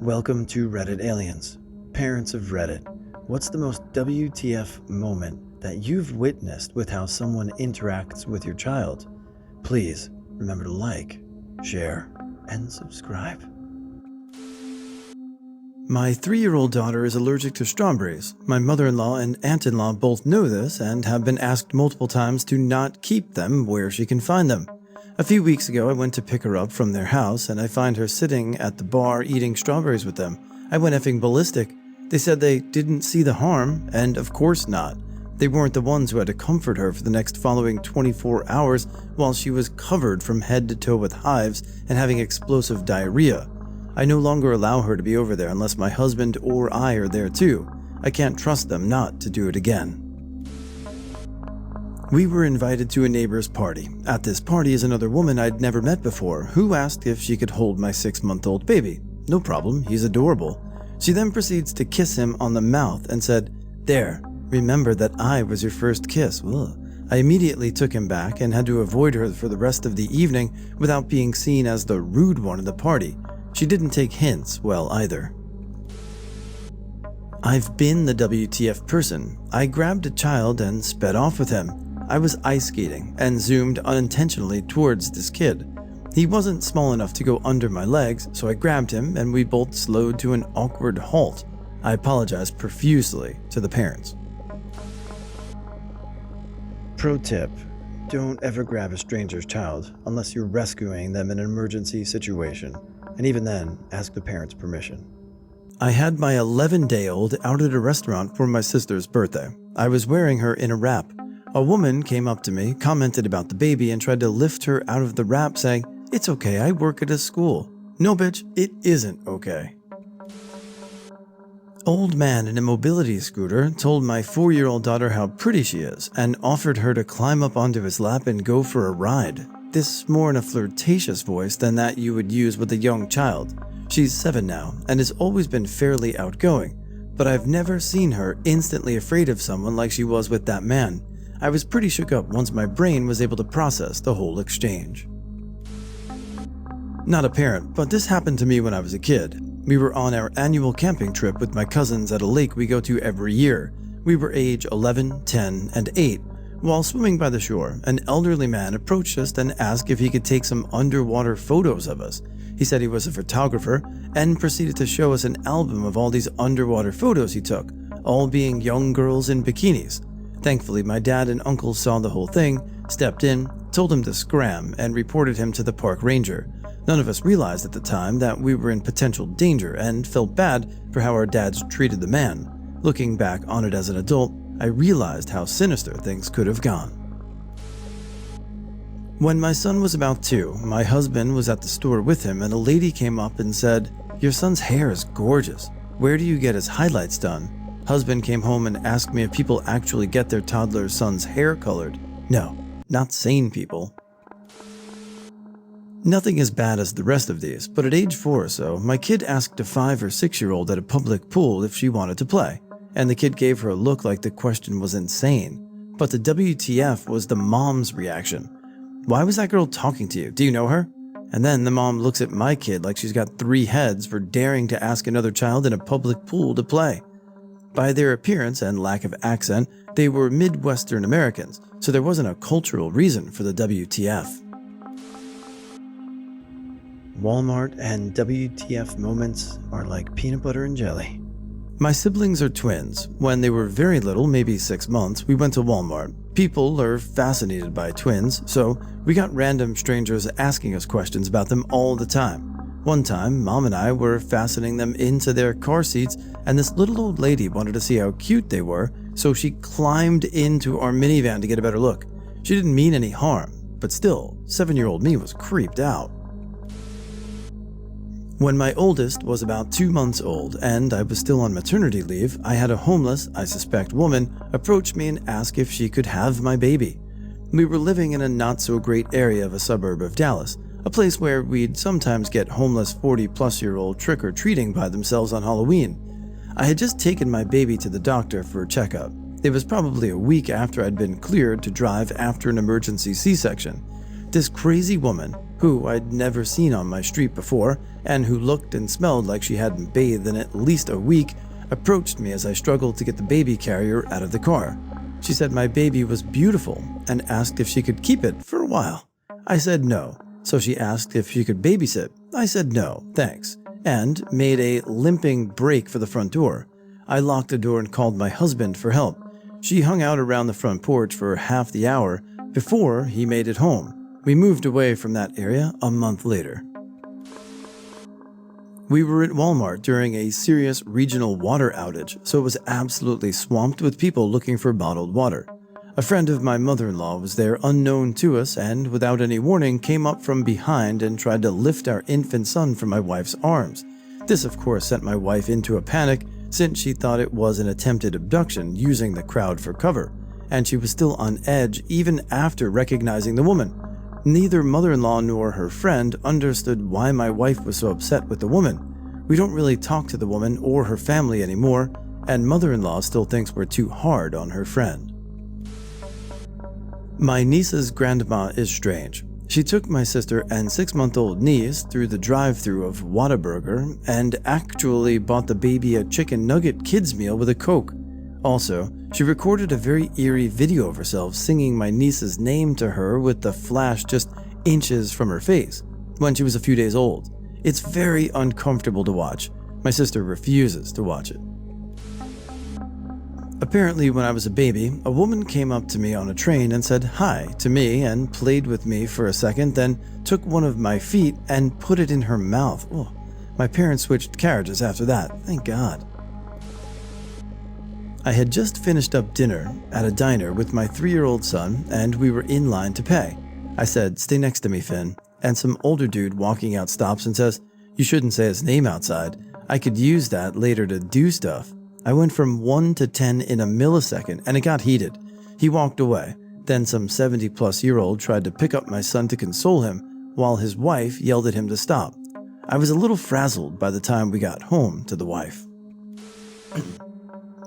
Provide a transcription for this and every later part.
Welcome to Reddit Aliens. Parents of Reddit, what's the most WTF moment that you've witnessed with how someone interacts with your child? Please remember to like, share, and subscribe. My 3-year-old daughter is allergic to strawberries. My mother-in-law and aunt-in-law both know this and have been asked multiple times to not keep them where she can find them. A few weeks ago, I went to pick her up from their house and I find her sitting at the bar eating strawberries with them. I went effing ballistic. They said they didn't see the harm, and of course not. They weren't the ones who had to comfort her for the next following 24 hours while she was covered from head to toe with hives and having explosive diarrhea. I no longer allow her to be over there unless my husband or I are there too. I can't trust them not to do it again. We were invited to a neighbor's party. At this party is another woman I'd never met before who asked if she could hold my 6-month-old baby. No problem, he's adorable. She then proceeds to kiss him on the mouth and said, "There, remember that I was your first kiss." Ugh. I immediately took him back and had to avoid her for the rest of the evening without being seen as the rude one at the party. She didn't take hints well either. I've been the WTF person. I grabbed a child and sped off with him. I was ice skating and zoomed unintentionally towards this kid. He wasn't small enough to go under my legs, so I grabbed him and we both slowed to an awkward halt. I apologized profusely to the parents. Pro tip: don't ever grab a stranger's child unless you're rescuing them in an emergency situation, and even then, ask the parents' permission. I had my 11-day-old out at a restaurant for my sister's birthday. I was wearing her in a wrap. A woman came up to me, commented about the baby, and tried to lift her out of the wrap, saying, "It's okay, I work at a school." No, bitch, it isn't okay. Old man in a mobility scooter told my 4-year-old daughter how pretty she is and offered her to climb up onto his lap and go for a ride. This more in a flirtatious voice than that you would use with a young child. She's 7 now and has always been fairly outgoing, but I've never seen her instantly afraid of someone like she was with that man. I was pretty shook up once my brain was able to process the whole exchange. Not a parent, but this happened to me when I was a kid. We were on our annual camping trip with my cousins at a lake we go to every year. We were age 11, 10, and 8. While swimming by the shore, an elderly man approached us and asked if he could take some underwater photos of us. He said he was a photographer and proceeded to show us an album of all these underwater photos he took, all being young girls in bikinis. Thankfully, my dad and uncle saw the whole thing, stepped in, told him to scram, and reported him to the park ranger. None of us realized at the time that we were in potential danger and felt bad for how our dads treated the man. Looking back on it as an adult, I realized how sinister things could have gone. When my son was about 2, my husband was at the store with him and a lady came up and said, "Your son's hair is gorgeous. Where do you get his highlights done?" Husband came home and asked me if people actually get their toddler son's hair colored. No, not sane people. Nothing as bad as the rest of these, but at age 4 or so, my kid asked a 5 or 6-year-old at a public pool if she wanted to play, and the kid gave her a look like the question was insane. But the WTF was the mom's reaction. "Why was that girl talking to you? Do you know her?" And then the mom looks at my kid like she's got 3 heads for daring to ask another child in a public pool to play. By their appearance and lack of accent, they were Midwestern Americans, so there wasn't a cultural reason for the WTF. Walmart and WTF moments are like peanut butter and jelly. My siblings are twins. When they were very little, maybe 6 months, we went to Walmart. People are fascinated by twins, so we got random strangers asking us questions about them all the time. One time, Mom and I were fastening them into their car seats, and this little old lady wanted to see how cute they were, so she climbed into our minivan to get a better look. She didn't mean any harm, but still, 7-year-old me was creeped out. When my oldest was about 2 months old and I was still on maternity leave, I had a homeless, I suspect woman, approach me and ask if she could have my baby. We were living in a not-so-great area of a suburb of Dallas, a place where we'd sometimes get homeless 40-plus-year-old trick-or-treating by themselves on Halloween. I had just taken my baby to the doctor for a checkup. It was probably a week after I'd been cleared to drive after an emergency C-section. This crazy woman who I'd never seen on my street before and who looked and smelled like she hadn't bathed in at least a week, approached me as I struggled to get the baby carrier out of the car. She said my baby was beautiful and asked if she could keep it for a while. I said no, so she asked if she could babysit. I said no, thanks, and made a limping break for the front door. I locked the door and called my husband for help. She hung out around the front porch for half the hour before he made it home. We moved away from that area a month later. We were at Walmart during a serious regional water outage, so it was absolutely swamped with people looking for bottled water. A friend of my mother-in-law was there unknown to us and, without any warning, came up from behind and tried to lift our infant son from my wife's arms. This, of course, sent my wife into a panic since she thought it was an attempted abduction using the crowd for cover, and she was still on edge even after recognizing the woman. Neither mother-in-law nor her friend understood why my wife was so upset with the woman. We don't really talk to the woman or her family anymore, and mother-in-law still thinks we're too hard on her friend. My niece's grandma is strange. She took my sister and 6-month-old niece through the drive-thru of Whataburger and actually bought the baby a chicken nugget kids meal with a Coke. Also, she recorded a very eerie video of herself singing my niece's name to her with the flash just inches from her face when she was a few days old. It's very uncomfortable to watch. My sister refuses to watch it. Apparently, when I was a baby, a woman came up to me on a train and said hi to me and played with me for a second, then took one of my feet and put it in her mouth. Oh, my parents switched carriages after that, thank God. I had just finished up dinner at a diner with my 3-year-old son, and we were in line to pay. I said, "Stay next to me, Finn," and some older dude walking out stops and says, "You shouldn't say his name outside. I could use that later to do stuff." I went from 1 to 10 in a millisecond, and it got heated. He walked away. Then some 70-plus-year-old tried to pick up my son to console him, while his wife yelled at him to stop. I was a little frazzled by the time we got home to the wife.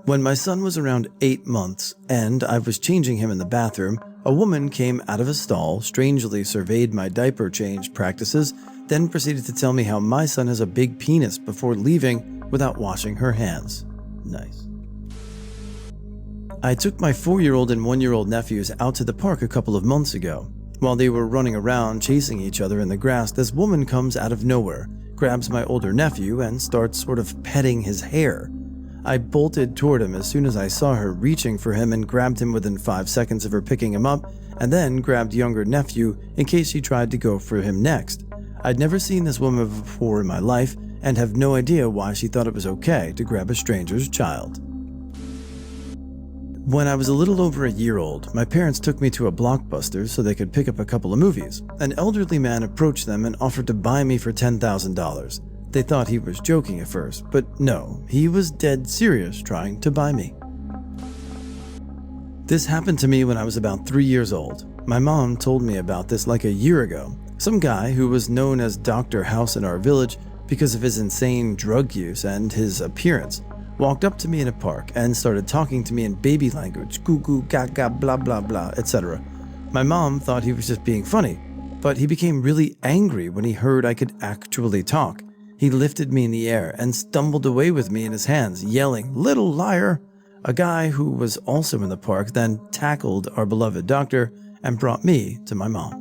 When my son was around 8 months, and I was changing him in the bathroom, a woman came out of a stall, strangely surveyed my diaper change practices, then proceeded to tell me how my son has a big penis before leaving without washing her hands. Nice. I took my 4-year-old and 1-year-old nephews out to the park a couple of months ago. While they were running around chasing each other in the grass, this woman comes out of nowhere, grabs my older nephew, and starts sort of petting his hair. I bolted toward him as soon as I saw her reaching for him and grabbed him within 5 seconds of her picking him up, and then grabbed younger nephew in case she tried to go for him next. I'd never seen this woman before in my life, and have no idea why she thought it was okay to grab a stranger's child. When I was a little over a year old, my parents took me to a Blockbuster so they could pick up a couple of movies. An elderly man approached them and offered to buy me for $10,000. They thought he was joking at first, but no, he was dead serious trying to buy me. This happened to me when I was about 3 years old. My mom told me about this like a year ago. Some guy who was known as Dr. House in our village because of his insane drug use and his appearance, walked up to me in a park and started talking to me in baby language, goo goo gaga blah blah blah, etc. My mom thought he was just being funny, but he became really angry when he heard I could actually talk. He lifted me in the air and stumbled away with me in his hands, yelling, "Little liar!" A guy who was also in the park then tackled our beloved doctor and brought me to my mom.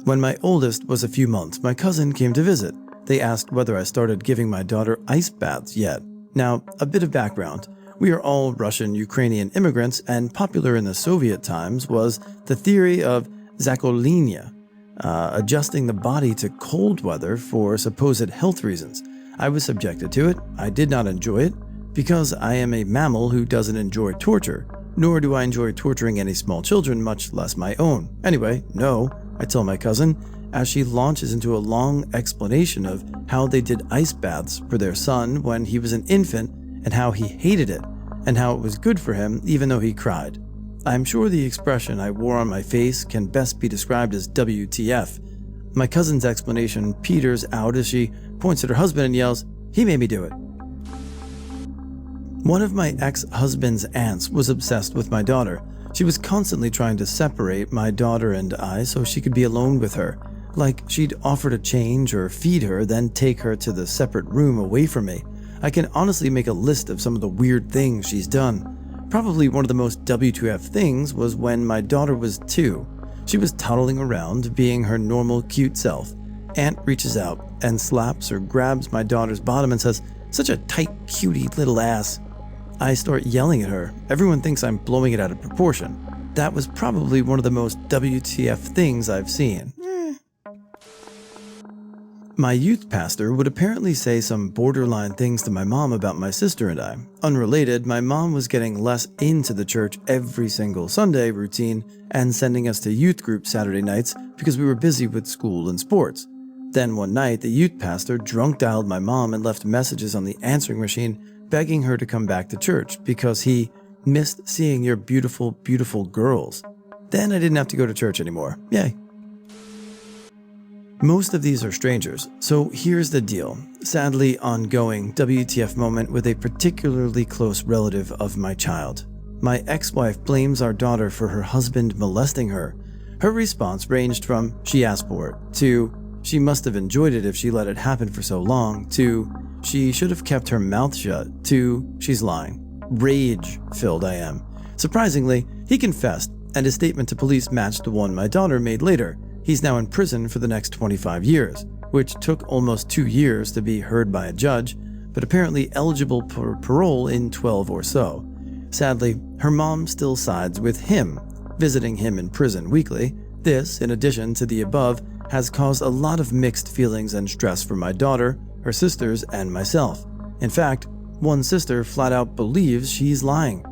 When my oldest was a few months, my cousin came to visit. They asked whether I started giving my daughter ice baths yet. Now, a bit of background. We are all Russian-Ukrainian immigrants, and popular in the Soviet times was the theory of zakolinia, adjusting the body to cold weather for supposed health reasons. I was subjected to it. I did not enjoy it, because I am a mammal who doesn't enjoy torture, nor do I enjoy torturing any small children, much less my own. Anyway, no, I tell my cousin, as she launches into a long explanation of how they did ice baths for their son when he was an infant and how he hated it, and how it was good for him even though he cried. I'm sure the expression I wore on my face can best be described as WTF. My cousin's explanation peters out as she points at her husband and yells, "He made me do it." One of my ex-husband's aunts was obsessed with my daughter. She was constantly trying to separate my daughter and I so she could be alone with her. Like she'd offer to change or feed her, then take her to the separate room away from me. I can honestly make a list of some of the weird things she's done. Probably one of the most WTF things was when my daughter was 2. She was toddling around, being her normal cute self. Aunt reaches out and slaps or grabs my daughter's bottom and says, "Such a tight, cutie little ass." I start yelling at her. Everyone thinks I'm blowing it out of proportion. That was probably one of the most WTF things I've seen. My youth pastor would apparently say some borderline things to my mom about my sister and I. Unrelated, my mom was getting less into the church every single Sunday routine and sending us to youth group Saturday nights because we were busy with school and sports. Then one night, the youth pastor drunk dialed my mom and left messages on the answering machine begging her to come back to church because he missed seeing your beautiful, beautiful girls. Then I didn't have to go to church anymore. Yay. Most of these are strangers, so here's the deal. Sadly, ongoing WTF moment with a particularly close relative of my child. My ex-wife blames our daughter for her husband molesting her. Her response ranged from, "She asked for it," to, "She must have enjoyed it if she let it happen for so long," to, "She should have kept her mouth shut," to, "She's lying." Rage-filled I am. Surprisingly, he confessed, and his statement to police matched the one my daughter made later. He's now in prison for the next 25 years, which took almost 2 years to be heard by a judge, but apparently eligible for parole in 12 or so. Sadly, her mom still sides with him, visiting him in prison weekly. This, in addition to the above, has caused a lot of mixed feelings and stress for my daughter, her sisters, and myself. In fact, one sister flat out believes she's lying.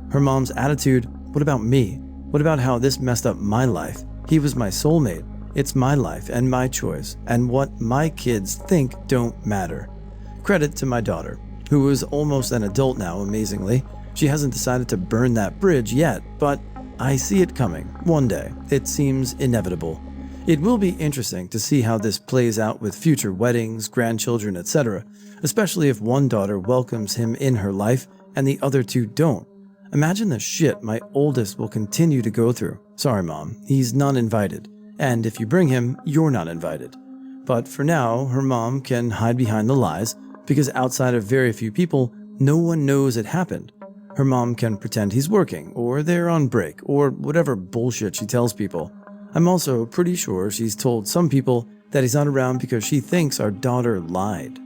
Her mom's attitude, "What about me? What about how this messed up my life? He was my soulmate. It's my life and my choice, and what my kids think don't matter." Credit to my daughter, who is almost an adult now, amazingly. She hasn't decided to burn that bridge yet, but I see it coming. One day. It seems inevitable. It will be interesting to see how this plays out with future weddings, grandchildren, etc., especially if one daughter welcomes him in her life and the other two don't. Imagine the shit my oldest will continue to go through. Sorry, Mom, he's not invited. And if you bring him, you're not invited. But for now, her mom can hide behind the lies because outside of very few people, no one knows it happened. Her mom can pretend he's working, or they're on break, or whatever bullshit she tells people. I'm also pretty sure she's told some people that he's not around because she thinks our daughter lied.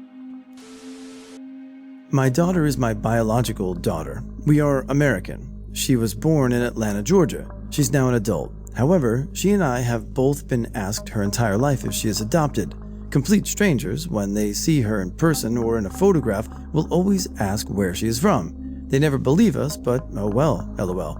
My daughter is my biological daughter. We are American. She was born in Atlanta, Georgia. She's now an adult. However, she and I have both been asked her entire life if she is adopted. Complete strangers, when they see her in person or in a photograph, will always ask where she is from. They never believe us, but oh well, lol.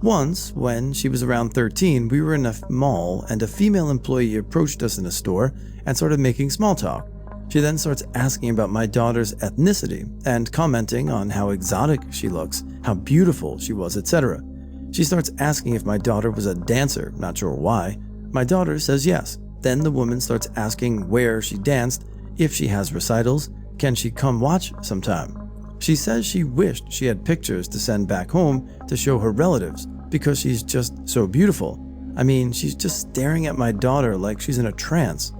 Once, when she was around 13, we were in a mall and a female employee approached us in a store and started making small talk. She then starts asking about my daughter's ethnicity and commenting on how exotic she looks, how beautiful she was, etc. She starts asking if my daughter was a dancer, not sure why. My daughter says yes. Then the woman starts asking where she danced, if she has recitals, can she come watch sometime. She says she wished she had pictures to send back home to show her relatives because she's just so beautiful. I mean, she's just staring at my daughter like she's in a trance.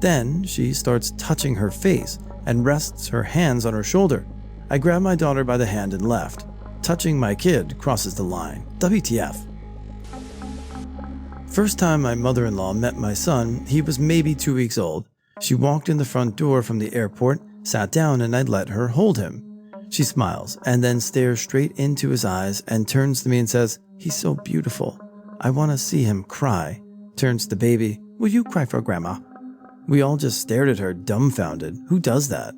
Then she starts touching her face and rests her hands on her shoulder. I grab my daughter by the hand and left. Touching my kid crosses the line. WTF. First time my mother-in-law met my son, he was maybe 2 weeks old. She walked in the front door from the airport, sat down, and I let her hold him. She smiles and then stares straight into his eyes and turns to me and says, "He's so beautiful. I want to see him cry." Turns to baby, "Will you cry for grandma?" We all just stared at her, dumbfounded. Who does that?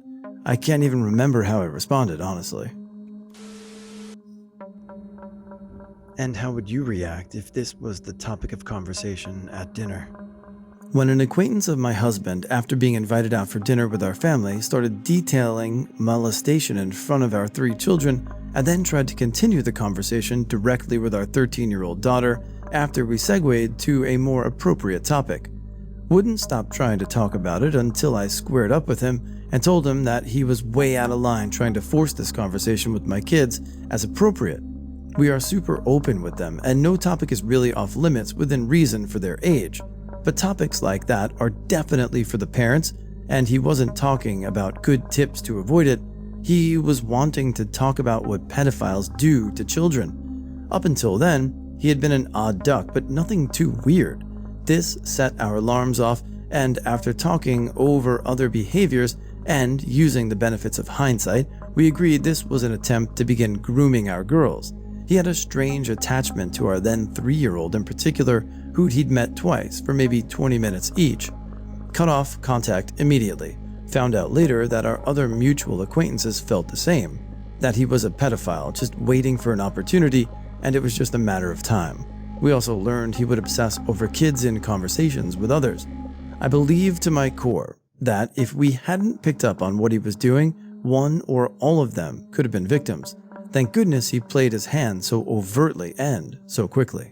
I can't even remember how I responded, honestly. And how would you react if this was the topic of conversation at dinner? When an acquaintance of my husband, after being invited out for dinner with our family, started detailing molestation in front of our 3 children, I then tried to continue the conversation directly with our 13-year-old daughter after we segued to a more appropriate topic. Wouldn't stop trying to talk about it until I squared up with him and told him that he was way out of line trying to force this conversation with my kids as appropriate. We are super open with them, and no topic is really off limits within reason for their age. But topics like that are definitely for the parents, and he wasn't talking about good tips to avoid it. He was wanting to talk about what pedophiles do to children. Up until then, he had been an odd duck, but nothing too weird. This set our alarms off, and after talking over other behaviors and using the benefits of hindsight, we agreed this was an attempt to begin grooming our girls. He had a strange attachment to our then 3-year-old in particular, who he'd met twice for maybe 20 minutes each. Cut off contact immediately. Found out later that our other mutual acquaintances felt the same, that he was a pedophile just waiting for an opportunity, and it was just a matter of time. We also learned he would obsess over kids in conversations with others. I believe to my core that if we hadn't picked up on what he was doing, one or all of them could have been victims. Thank goodness he played his hand so overtly and so quickly.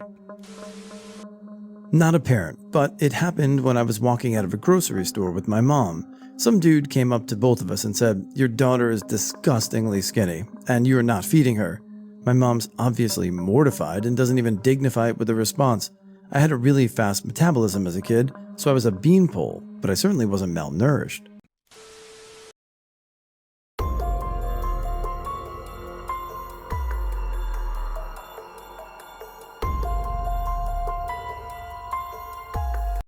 Not a parent, but it happened when I was walking out of a grocery store with my mom. Some dude came up to both of us and said, "Your daughter is disgustingly skinny, and you are not feeding her." My mom's obviously mortified and doesn't even dignify it with a response. I had a really fast metabolism as a kid, so I was a beanpole, but I certainly wasn't malnourished.